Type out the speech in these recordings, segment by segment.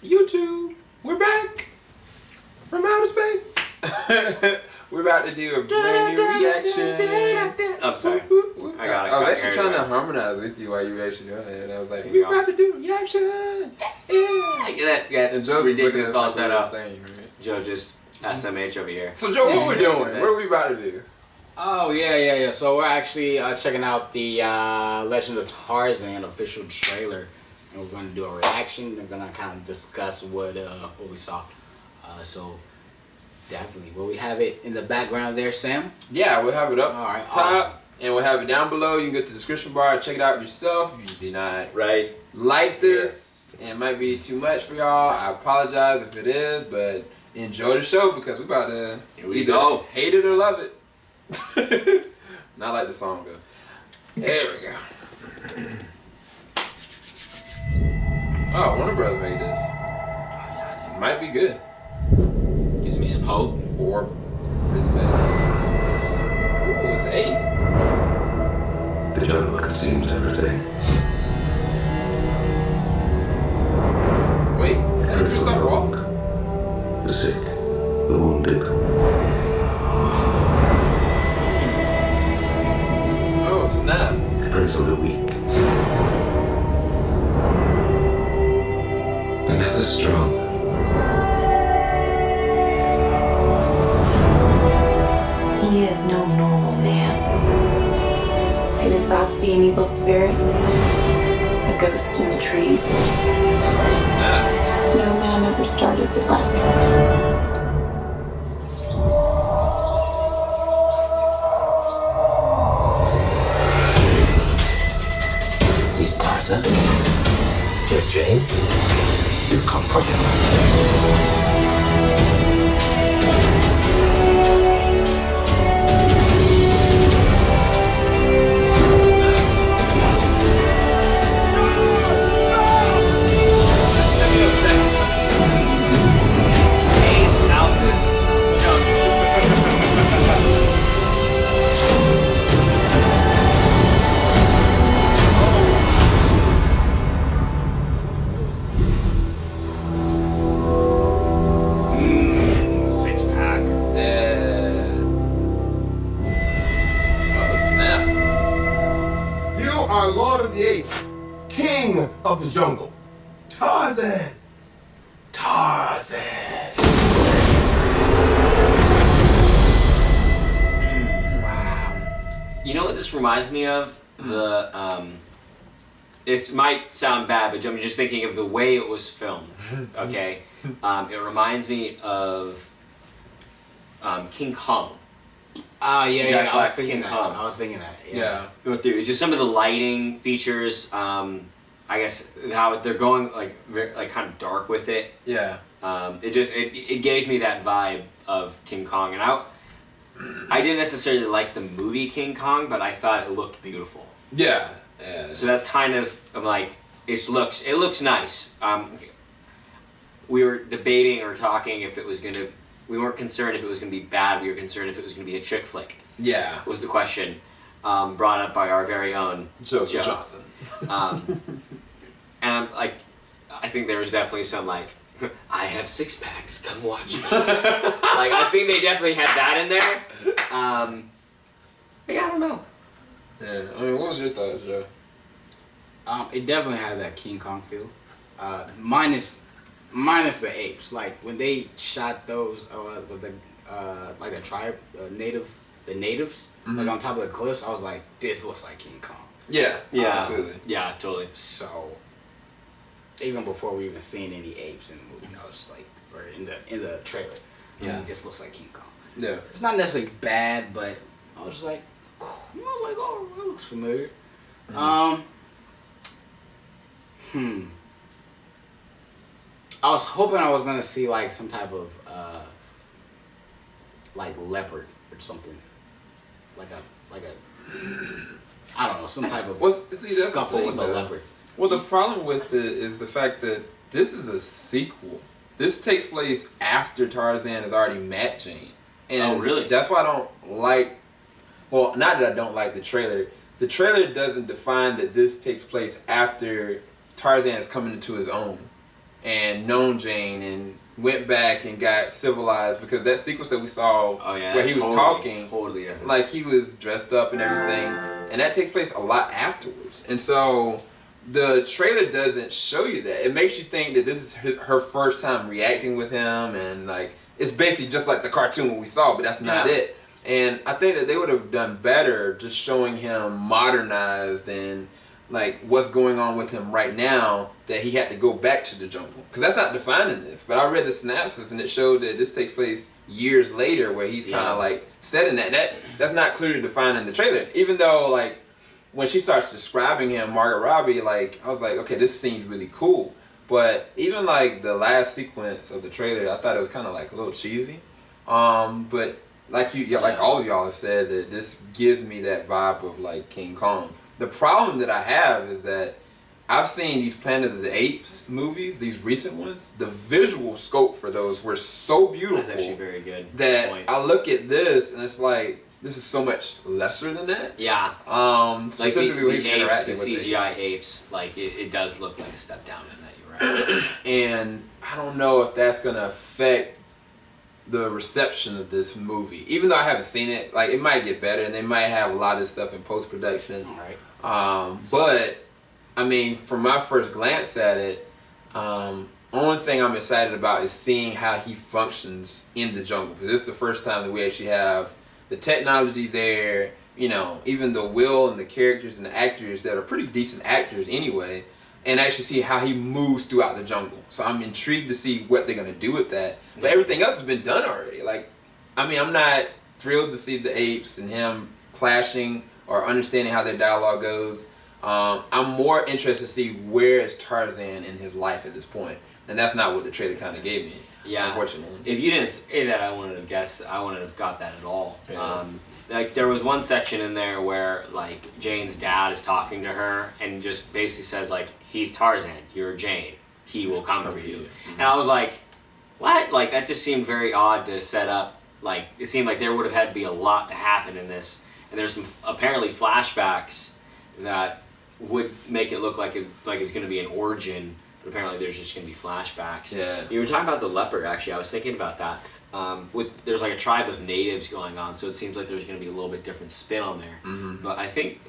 YouTube, we're back from outer space. We're about to do a brand new reaction. I'm sorry. I was actually trying to harmonize with you while you were actually doing it, and I was like, we're about to do a reaction. Yeah. And Joe's Ridiculous looking at falsetto. what I'm saying, right? Joe just SMH over here. So Joe, what we're doing? What are we about to do? Oh, yeah. So we're actually checking out the Legend of Tarzan official trailer. And we're going to do a reaction. We're going to kind of discuss what we saw. So definitely. Will we have it in the background there, Sam? Yeah, we'll have it up all right, top. And we'll have it down below. You can go to the description bar, check it out yourself. If you do not like this, and it might be too much for y'all, I apologize if it is, but enjoy the show because we're about to either hate it or love it. Not like the song though. There we go. Oh, Warner Brothers made this. It might be good. Gives me some hope. Or really bad. Ooh, it's 8. The jungle consumes everything. Wait, is that Christopher Waltz? The sick, the wounded. Oh, snap. It brings on the weak. But never strong. He is no normal man. He was thought to be an evil spirit, a ghost in the trees. No man ever started with less. He's Tarzan. You're Jane. You come for him. Lord of the Apes, King of the Jungle, Tarzan. Tarzan. Wow. You know what this reminds me of? The this might sound bad, but I'm just thinking of the way it was filmed. Okay, it reminds me of King Kong. Yeah. I was thinking that. Yeah. Go through. It's just some of the lighting features. I guess how they're going like kind of dark with it. Yeah. It gave me that vibe of King Kong, and I didn't necessarily like the movie King Kong, but I thought it looked beautiful. Yeah. So that's kind of I'm like it looks nice. We were debating or talking if it was gonna. We weren't concerned if it was going to be bad. We were concerned if it was going to be a chick flick. Yeah. Was the question brought up by our very own Joe Johnson. And I'm like, I think there was definitely some like, I have 6 packs. Come watch me. Like I think they definitely had that in there. Yeah, I don't know. Yeah. I mean, what was your thoughts, Joe? It definitely had that King Kong feel. Minus the apes, like when they shot those with the like the tribe, the natives, like on top of the cliffs, I was like, this looks like King Kong. Yeah, absolutely. Yeah, totally. So even before we even seen any apes in the movie, I was just like, or in the trailer, I was like, this looks like King Kong. Yeah, it's not necessarily bad, but I was just like, oh, that looks familiar. I was hoping I was gonna see like some type of like leopard or something, like a I don't know, some type of scuffle with a leopard. Well, the problem with it is the fact that this is a sequel. This takes place after Tarzan has already met Jane. And oh, really? That's why I don't like. Well, not that I don't like the trailer. The trailer doesn't define that this takes place after Tarzan is coming into his own and known Jane and went back and got civilized, because that sequence that we saw where he was talking, totally doesn't. like he was dressed up and everything, and that takes place a lot afterwards. And so the trailer doesn't show you that. It makes you think that this is her first time reacting with him, and like it's basically just like the cartoon we saw, but that's not it. And I think that they would have done better just showing him modernized and like what's going on with him right now, that he had to go back to the jungle, because that's not defined in this. But I read the synopsis and it showed that this takes place years later, where he's kind of like set in that's not clearly defined in the trailer. Even though like when she starts describing him, Margaret Robbie, like I was like, okay, this seems really cool. But even like the last sequence of the trailer, I thought it was kind of like a little cheesy. But like like all of y'all have said, that this gives me that vibe of like King Kong. The problem that I have is that I've seen these Planet of the Apes movies, these recent ones. The visual scope for those were so beautiful. That's actually very good. That I look at this and it's like, this is so much lesser than that. Yeah. Specifically like when he's interacting the with CGI apes, like it does look like a step down in that. You're right. And I don't know if that's gonna affect the reception of this movie. Even though I haven't seen it, like it might get better, and they might have a lot of stuff in post production. Right. But I mean, from my first glance at it, only thing I'm excited about is seeing how he functions in the jungle. Because this is the first time that we actually have the technology there. You know, even the will and the characters and the actors that are pretty decent actors anyway, and actually see how he moves throughout the jungle. So I'm intrigued to see what they're gonna do with that. But everything else has been done already. Like, I mean, I'm not thrilled to see the apes and him clashing or understanding how their dialogue goes. I'm more interested to see where is Tarzan in his life at this point, and that's not what the trailer kind of gave me. Yeah. Unfortunately. If you didn't say that, I wouldn't have guessed. I wouldn't have got that at all. Yeah. Like there was one section in there where like Jane's dad is talking to her and just basically says like, he's Tarzan, you're Jane, he will come for you. Mm-hmm. And I was like, what? Like that just seemed very odd to set up. Like it seemed like there would have had to be a lot to happen in this, and there's some apparently flashbacks that would make it look like it's going to be an origin, but apparently there's just going to be flashbacks. Yeah. You were talking about the leopard. Actually, I was thinking about that. There's like a tribe of natives going on, so it seems like there's going to be a little bit different spin on there. Mm-hmm. But I think,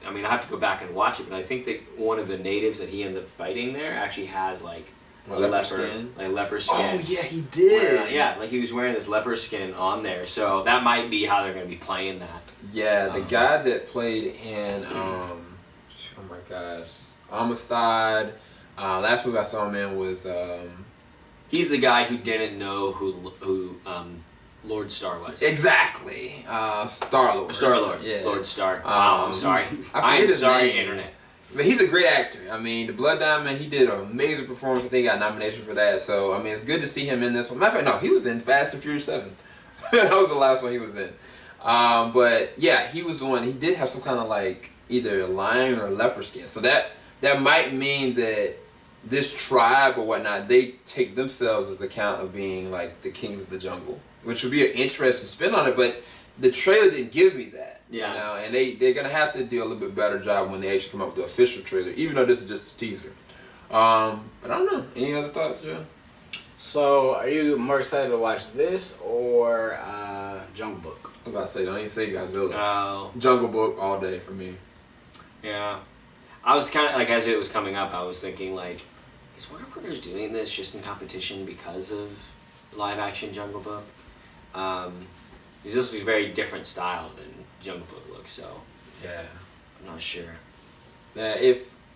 I mean, I have to go back and watch it, but I think that one of the natives that he ends up fighting there actually has like a leopard skin. Like leopard skin. Oh yeah, he did. Yeah, like he was wearing this leopard skin on there, so that might be how they're going to be playing that. Yeah, the guy that played in oh my gosh, Amistad. Last movie I saw him in was He's the guy who didn't know who Lord Star was. Exactly, Star-Lord. Star-Lord. Yeah. Lord Star. Wow, I'm sorry. I forget his sorry, name. Internet. But he's a great actor. I mean, The Blood Diamond, he did an amazing performance. I think he got a nomination for that. So, I mean, it's good to see him in this one. Matter of fact, no, he was in Fast and Furious 7. That was the last one he was in. But, yeah, he was the one. He did have some kind of, like, either a lion or a leopard skin. So that might mean that this tribe or whatnot, they take themselves as account of being, like, the kings of the jungle, which would be an interesting spin on it. But the trailer didn't give me that. Yeah. You know, and they're going to have to do a little bit better job when they actually come up with the official trailer, even though this is just a teaser. But I don't know. Any other thoughts, Joe? So, are you more excited to watch this or Jungle Book? I was about to say, don't even say Godzilla. Oh. Jungle Book all day for me. Yeah. I was kind of, like, as it was coming up, I was thinking, like, is Warner Brothers doing this just in competition because of live-action Jungle Book? This is a very different style than Jungle Book looks, so Yeah. I'm not sure.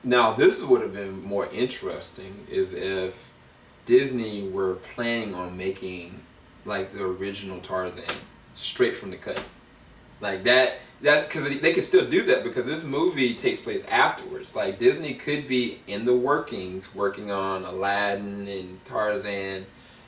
Now this would have been more interesting is if Disney were planning on making like the original Tarzan straight from the cut, like that's because they could still do that because this movie takes place afterwards. Like Disney could be in the workings working on Aladdin and Tarzan,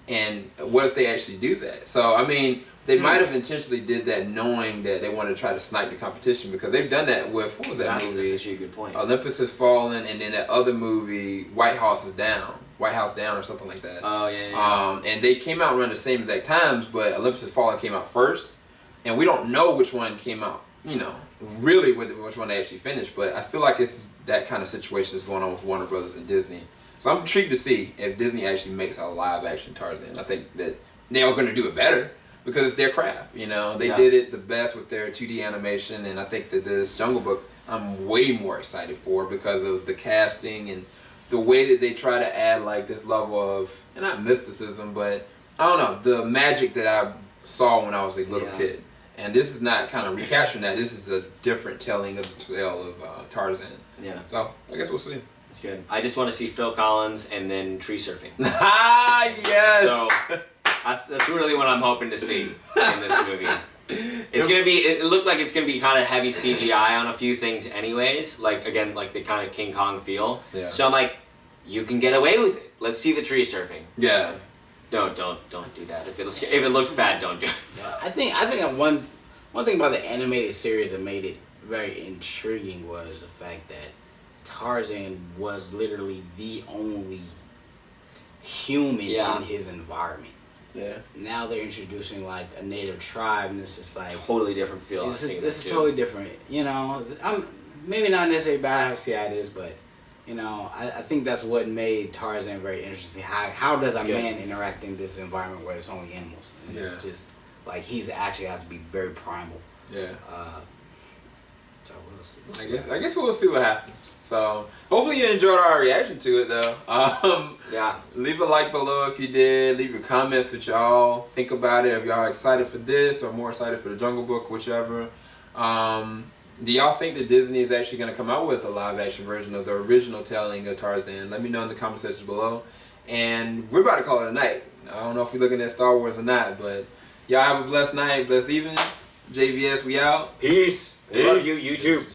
and what if they actually do that? So I mean, they might have intentionally did that knowing that they wanted to try to snipe the competition because they've done that with, what was that movie? That's actually a good point. Olympus Has Fallen, and then that other movie, White House Is Down. White House Down or something like that. Oh yeah. And they came out around the same exact times, but Olympus Has Fallen came out first, and we don't know which one came out. Really which one they actually finished. But I feel like it's that kind of situation that's going on with Warner Brothers and Disney. So I'm intrigued to see if Disney actually makes a live action Tarzan. I think that they are going to do it better because it's their craft. They did it the best with their 2D animation, and I think that this Jungle Book I'm way more excited for because of the casting and the way that they try to add like this level of, and not mysticism, but I don't know, the magic that I saw when I was a little kid. And this is not kind of recapturing that. This is a different telling of the tale of Tarzan. Yeah. So I guess we'll see. It's good. I just want to see Phil Collins and then tree surfing. Ah, yes. So that's really what I'm hoping to see in this movie. It's gonna be. It looked like it's gonna be kind of heavy CGI on a few things, anyways. Like again, like the kind of King Kong feel. Yeah. So I'm like, you can get away with it. Let's see the tree surfing. Yeah. Don't do that. If it looks bad, don't do it. I think one thing about the animated series that made it very intriguing was the fact that Tarzan was literally the only human in his environment. Yeah. Now they're introducing like a native tribe, and it's just like totally different feel. This is totally different. I'm maybe not necessarily bad. I see how it is, but I think that's what made Tarzan very interesting. How does a man interact in this environment where it's only animals? And it's just like he's actually has to be very primal. Yeah. So we'll see. I guess we'll see what happens. So hopefully you enjoyed our reaction to it though. Leave a like below if you did. Leave your comments what y'all think about it. If y'all excited for this or more excited for the Jungle Book, whichever. Do y'all think that Disney is actually going to come out with a live action version of the original telling of Tarzan? Let me know in the comment section below. And we're about to call it a night. I don't know if we're looking at Star Wars or not, but y'all have a blessed night, blessed evening. JVS, we out. Peace. Love you, YouTube.